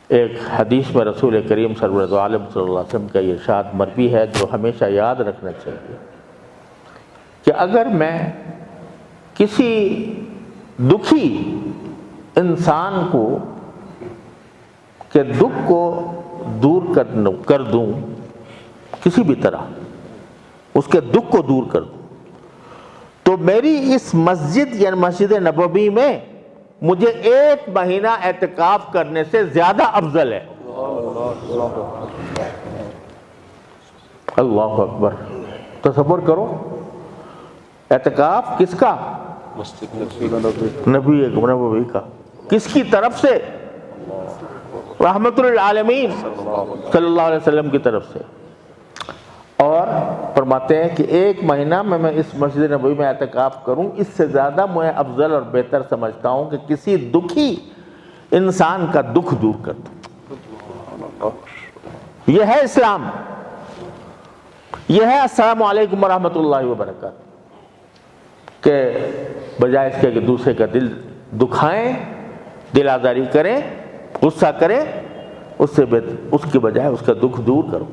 ایک حدیث میں رسول کریم سرورت عالم صلی اللہ علیہ وسلم کا یہ ارشاد مروی ہے جو ہمیشہ یاد رکھنا چاہیے کہ اگر میں کسی دکھی انسان کو کہ دکھ کو دور کر دوں، کسی بھی طرح اس کے دکھ کو دور کر دوں، تو میری اس مسجد یعنی مسجد نبوی میں مجھے 1 مہینہ اعتکاف کرنے سے زیادہ افضل ہے۔ اللہ اکبر، تصور کرو، اعتکاف کس کا؟ نبوی کا، کس کی طرف سے؟ رحمت للعالمین صلی اللہ علیہ وسلم کی طرف سے۔ اور فرماتے ہیں کہ 1 مہینہ میں اس مسجد نبوی میں اعتکاف کروں، اس سے زیادہ میں افضل اور بہتر سمجھتا ہوں کہ کسی دکھی انسان کا دکھ دور کر دوں۔ یہ ہے اسلام، یہ ہے السلام علیکم ورحمۃ اللہ وبرکاتہ، کہ بجائے اس کے کہ دوسرے کا دل دکھائیں، دل آزاری کریں، غصہ کریں، اس کے بجائے اس کا دکھ دور کرو۔